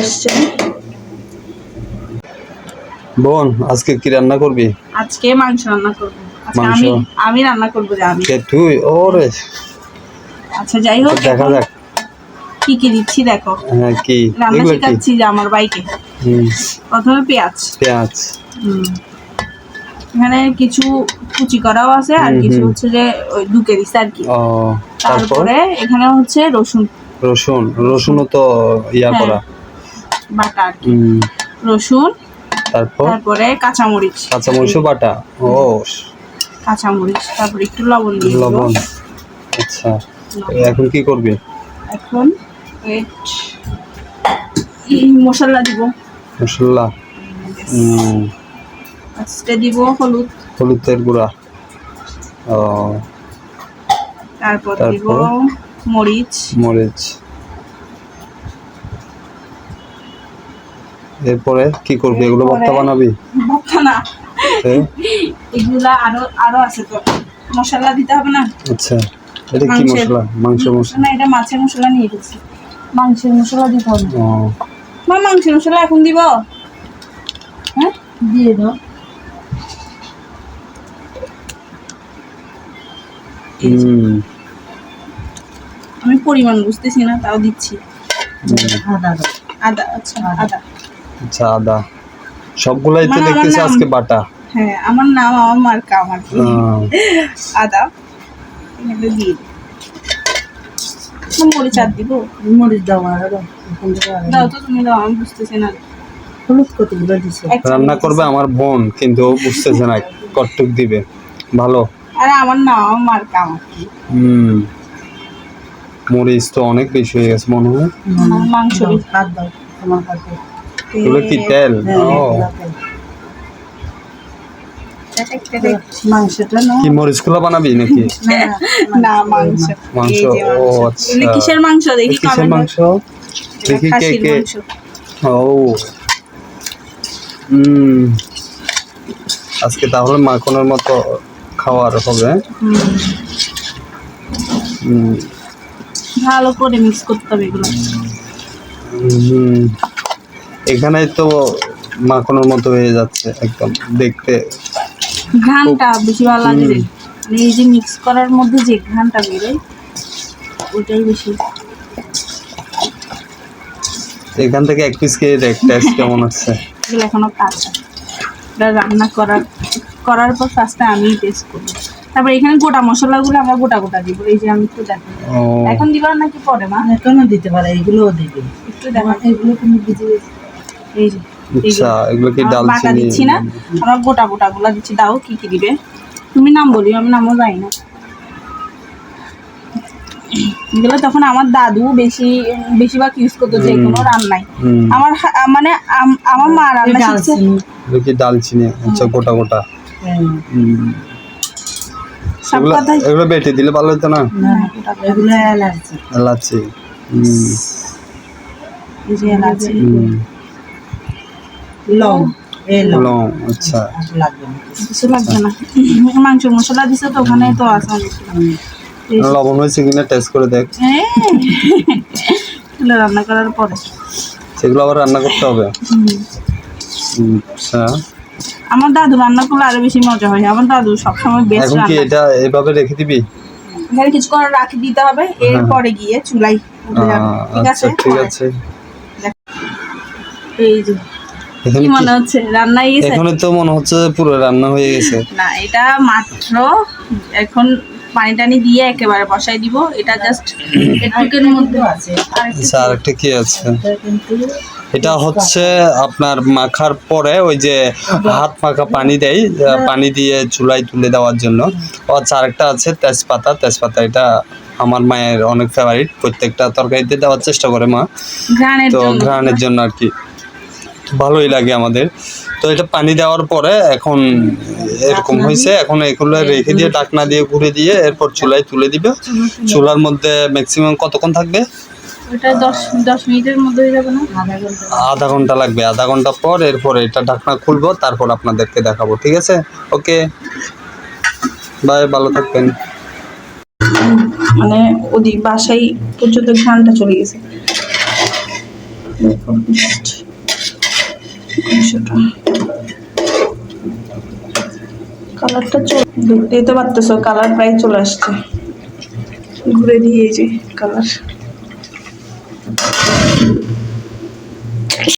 আসছে। বোন, আজকে কি রান্না করবি? আজকে মাংস রান্না করব। আচ্ছা, মাংস? আমি রান্না করব জানি। কে তুই? ওরে, আচ্ছা যাই হোক, দেখা যাক কি কি দিচ্ছি দেখো। হ্যাঁ, কি রান্না এগুলো? কি শেখাচ্ছি যে আমার বাইকে। হুম, প্রথমে পেঁয়াজ। পেঁয়াজ। এখানে কিছু কুচি করাও আছে আর কিছু হচ্ছে যে ওই দুকে দিছে আর কি। ও, তারপরে এখানে হচ্ছে রসুন। রসুনও তো ইয়া হ্যাঁ, করা, বাটা আর কি। রসুন, তারপরে কাঁচামরিচও বাটা। ও, কাঁচামরিচ, তারপরে একটু লবণ দিয়ে দিব। লবণ। আচ্ছা, এখন কি করবি? এখন মশলা দিব। মশলা আজকে দিব হলুদের গুঁড়া। ও, তারপর দিব মরিচ। এরপরে কি করবি? এগুলো ভর্তা বানাবি? ভর্তা না, এগুলা আরো আছে তো, মশলা দিতে হবে না। আচ্ছা, এটা কি মশলা? মাংসের মশলা না, এটা মাছের মশলা নিয়ে গেছি। মাংসের মশলা দিতে হবে। ও, মাংসের মশলা এখন দিব? হ্যাঁ, দিয়ে দাও। আমি পরিমাণ বুঝতেছি না, তাও দিচ্ছি। আদা। আচ্ছা, আদা সবগুলাই তো দেখতেছি আজকে বাটা। হ্যাঁ, আমার নাম, আমার মার্কা, আমার আদা এখানে দিয়ে মরিচ আর দিব। মরিচ দাও, দাও তো, তুমি দাও, আমি বুঝতেছি না। হলুদ কতগুলো দিছো? রান্না করবে আমার বোন, কিন্তু ও বুঝতেছে না কতটুক দিবে। ভালো। আরে আমার নাম, আমার মার্কা, আমার মরিচ তো অনেক বেশি হয়ে গেছে মনে হয়। মাংস এগুলো কি তেল? মাংসটা কি মরিচগুলো বানাবি নাকি? না, মাংস। ও আচ্ছা, কিসের মাংস? দেখি কিসের মাংস? দেখি কে। ও, আজকে তাহলে মাখনের মতো খাওয়ার হবে। ভালো করে মিক্স করতে হবে এগুলো। এখানে তো মাখনের মতো হয়ে যাচ্ছে একদম দেখতে। ঘ্রাণটা বেশি ভালো লাগে, মানে এই যে মিক্স করার মধ্যে যে ঘ্রাণটা বেরোয় ওইটাই বেশি। এখান থেকে এক পিস খেয়ে দেখ টেস্ট কেমন আছে। এগুলো এখনো কাঁচা, এটা রান্না করার পর ফার্স্টে আমি টেস্ট করবো। তারপর এখানে গোটা মশলাগুলো আমরা গোটা দিব। এই যে আমি একটু দেখো, এখন দিবা নাকি পরে? মা এখনো দিতে পারে, এগুলোও দিবে। একটু দেখো, এগুলো তুমি ভিজিয়ে, এই যে আচ্ছা, এগুলো কি ডালচিনি দিচ্ছি না, আমরা গোটা গুলা দিচ্ছি। দাও, কি কি দিবে তুমি নাম বলি, আমি নামও জানি না। এগুলো তখন আমার দাদু বেশিরভাগ ইউজ করতো যে কোনো রান্নায়। আমার মানে আমার মা রান্না শিখছে। এগুলো কি ডালচিনি? আচ্ছা, গোটা। সব কথাই এগুলো বেটে দিলে ভালো হতো না? এগুলো এলাচি। লং। আচ্ছা, কিছু লাগবে না, মাংস মশলা দিছে তো ওখানে তো আছে অনেক। লবণ হয়েছে কিনা টেস্ট করে দেখ। রান্না করার পরে সেগুলো আবার রান্না করতে হবে। আচ্ছা, আমার দাদু রান্না করলে আরো বেশি মজা হয়। আমার দাদু সবসময় বেস্ট। এখন কি এটা এভাবে রেখে দিবি? এখানে কিছু করে রাখি দিতে হবে, এরপরে গিয়ে চুলাই উঠে যাবে। ঠিক আছে। এই যে কি মনে হচ্ছে রান্না হয়ে গেছে? এখন তো মনে হচ্ছে পুরো রান্না হয়ে গেছে। না, এটা মাত্র এখন পানি টানি দিয়ে একেবারে বসাই দিব। এটা জাস্ট এটুকুর মধ্যে আছে। আচ্ছা, আরেকটা কি আছে? এটা হচ্ছে আপনার মাখার পরে ওই যে হাত মাখা পানি দেয়, পানি দিয়ে চুলায় তুলে দেওয়ার জন্য। আচ্ছা, আরেকটা আছে তেজপাতা। এটা আমার মায়ের অনেক ফেভারিট, প্রত্যেকটা তরকারিতে দেওয়ার চেষ্টা করে মা, তো ঘ্রাণের জন্য আর কি, ভালোই লাগে আমাদের। তো এটা পানি দেওয়ার পরে এখন এরকম হয়েছে। এখন এগুলো রেখে দিয়ে ঢাকনা দিয়ে ঘুরে দিয়ে এরপর চুলায় তুলে দিবে। চুলার মধ্যে ম্যাক্সিমাম কতক্ষণ থাকবে? ওটা 10 মিনিটের মধ্যে হয়ে যাবে না? আধা ঘন্টা লাগবে। আধা ঘন্টা পর এরপরে এটা ঢাকনা খুলবো, তারপর আপনাদেরকে দেখাবো। ঠিক আছে, ওকে, বাই, ভালো থাকবেন। মানে ওদিক বাসায় পর্যন্ত ঘ্রাণটা চলে গেছে। কালারটা দেখতেই তো পারতেছো, কালার প্রায় চলে আসছে। ঘুরে দিয়ে এই যে কালার।